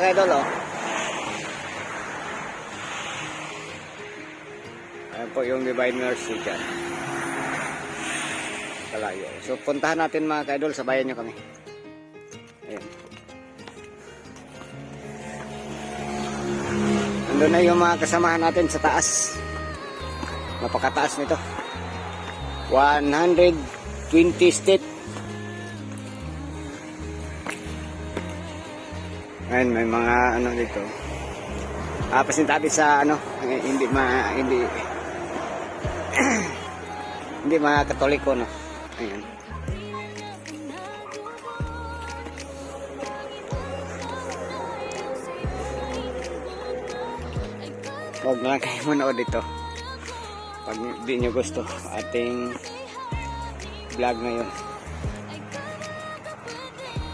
idol, oh. Ayan po yung Divine Mercy dyan. Kalayo. So, puntahan natin mga ka-idol, sabayan nyo kami. Ayan. Nandun na yung mga kasamahan natin sa taas. Napakataas nito. 120 step. Ayan, may mga ano dito. Pasintabi sa ano, hindi hindi mga Katoliko, no. Ayan. Huwag na lang kayo manood dito pag hindi nyo gusto ating vlog ngayon.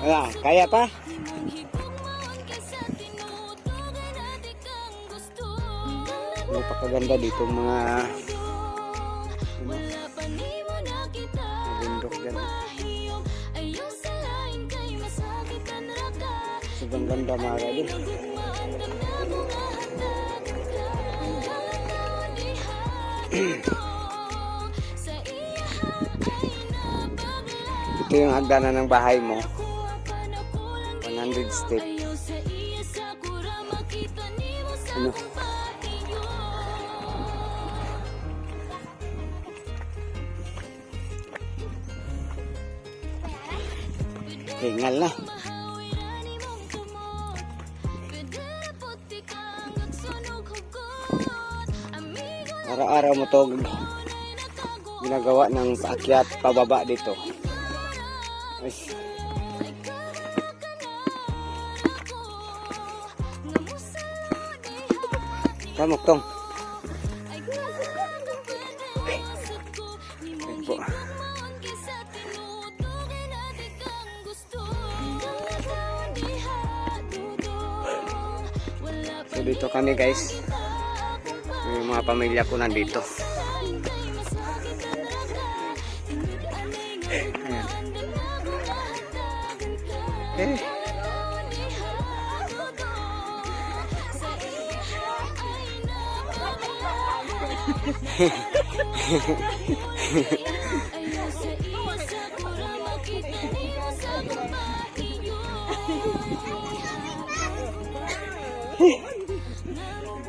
Wala, kaya pa? Napakaganda dito mga bundok dyan. Sobrang ganda mga kadol. Ito yung hagdanan ng bahay mo. 100 step. Ano? Hingal na. Araw-araw mo to ginagawa ng paakyat pababa dito. Ay. Kamok tong. Po. So dito kami guys. Yung mga pamilya ko nandito. Ayan.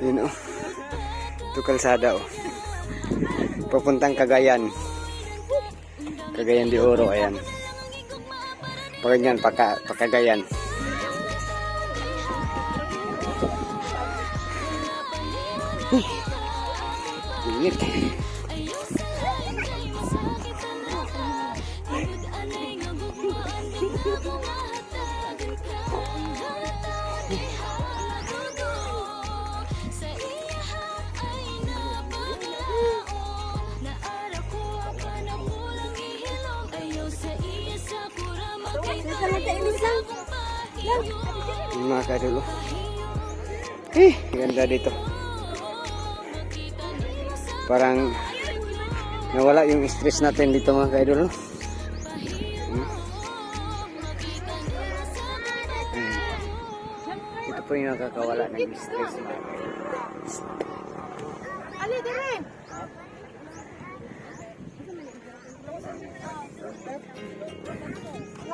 Yun oh. Ito kalsada oh. Papuntang Cagayan. Cagayan de Oro, ayan. Paganyan, Cagayan. Init. Mga kadol. Ganda dito. Parang nawala yung stress natin dito mga kadol. Ito po yung nakakawala ng stress mga kadol. Ali, dire!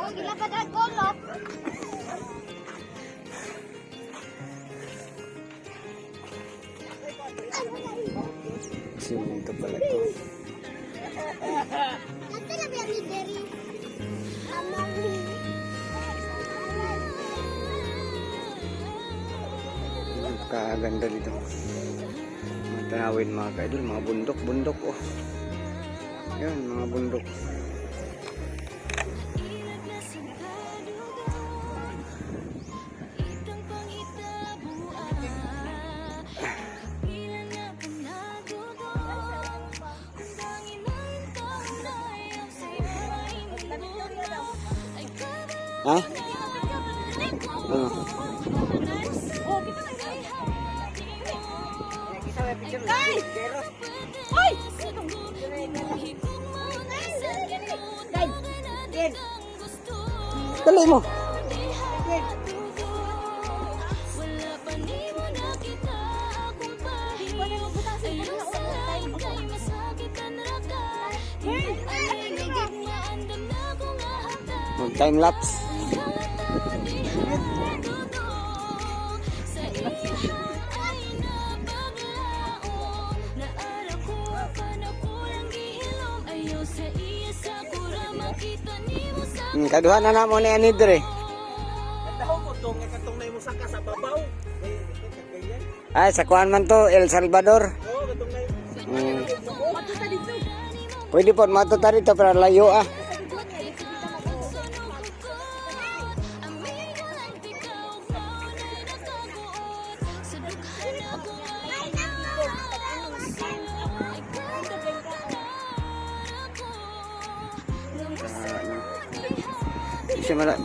Gilapad ang kolok. Simunto pala ito. Napakaganda dito. Mga tanawin mga kaidol, mga bundok oh. Yan, mga bundok. Ha? Ano? Guys! Hoy! Dali mo. Time lapse. Kaduha na namo ni ani dire. Ay, sa kuan man to, El Salvador. Pwede po matuta dito pero layo ah.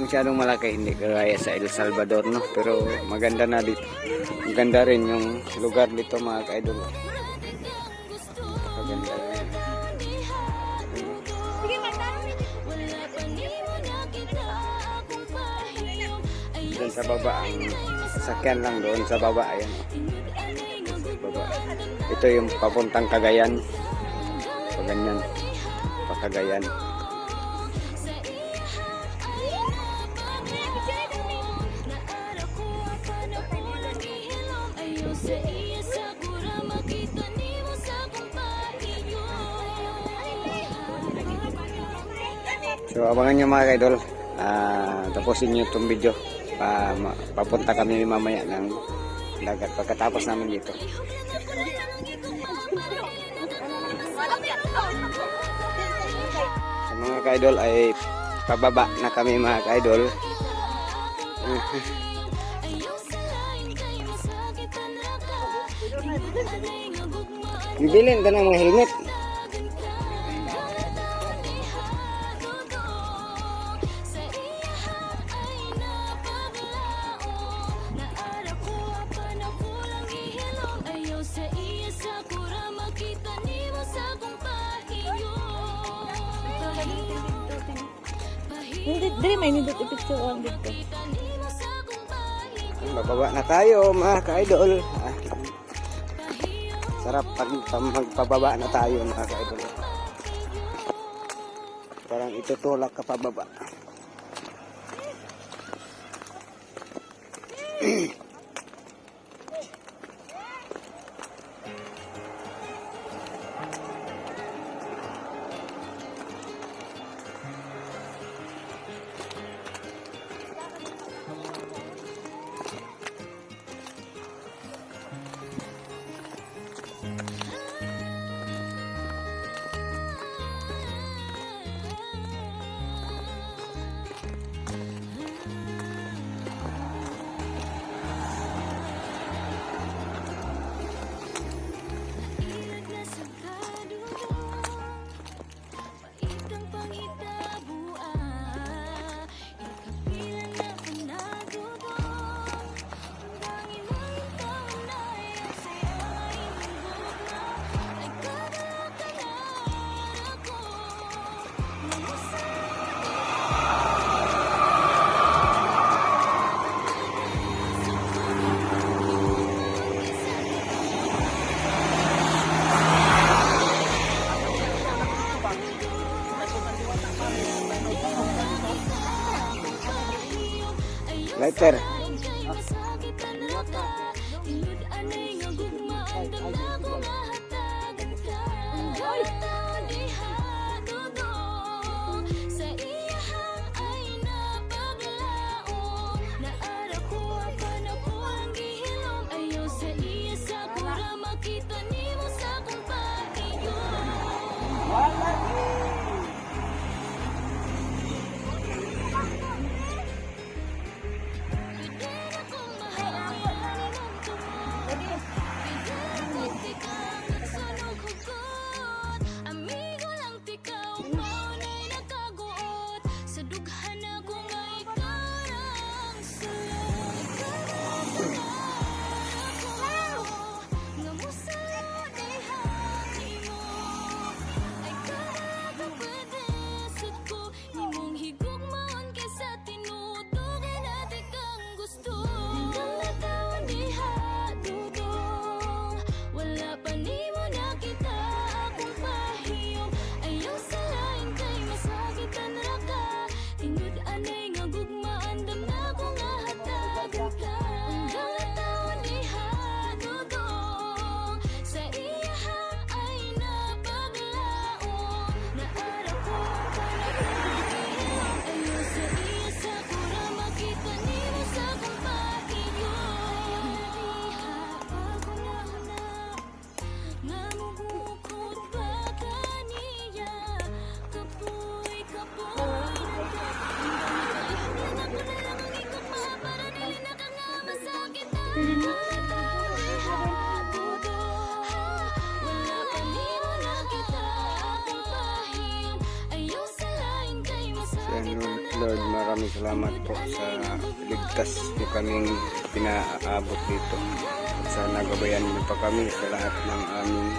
Masyadong malaki, hindi kagaya sa El Salvador, no? Pero maganda na dito. Maganda rin yung lugar dito, mga ka-idol. Maganda rin. Doon sa baba, ang sasakyan lang doon sa baba. Ayan. Baba. Ito yung papuntang Cagayan. Paganyan. Pakagayan. So abangan nyo mga ka-idol, tapusin nyo itong video. Papunta kami mamaya ng dagat pagkatapos namin dito. Sa mga ka-idol ay pababa na kami mga ka-idol. Bibilin ka ng mga helmet. Hindi, dili may nindot i-picture on dito. Bababa na tayo mga ka-idol. Sarap pag magpababa na tayo mga ka-idol. Parang itutulak ka pababa. Lighter. Lord, maraming salamat po sa ligtas niyo kaming pinaabot dito. Sana gabayan niyo pa kami sa lahat ng aming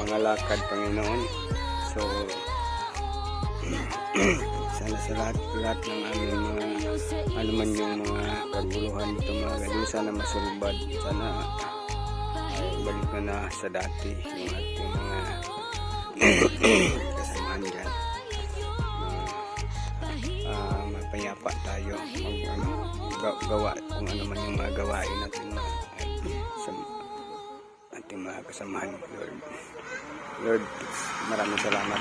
mga lakad, Panginoon. So, sana sa lahat ng aming mga ano man yung mga kaguluhan dito, mga ganun, sana masulbad. Sana balik na sa dati yung ating mga kasamahan dyan. Mapayapa tayo gawa kung ano man yung mga gawain natin sa ating mga kasamahan. Lord, maraming salamat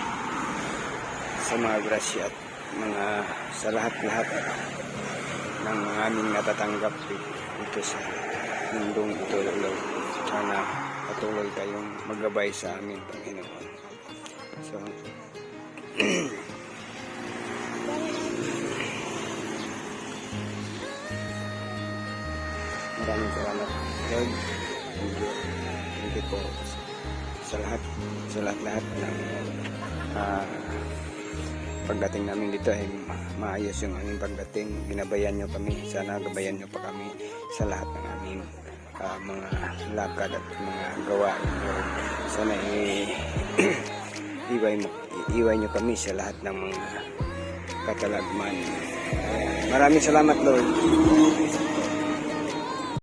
sa mga grasya at mga sa lahat-lahat ng aming natatanggap dito sa mundong ito, Lord. Sana patuloy kayong maggabay sa amin, Panginoon. So, maraming salamat, Lord. Thank you po sa lahat ng pagdating namin dito ay maayos yung aming pagdating. Ginabayan nyo kami. Sana gabayan nyo pa kami sa lahat ng aming mga lakad at mga gawain. Sana iiway nyo kami sa lahat ng mga katalagman. Maraming salamat, Lord.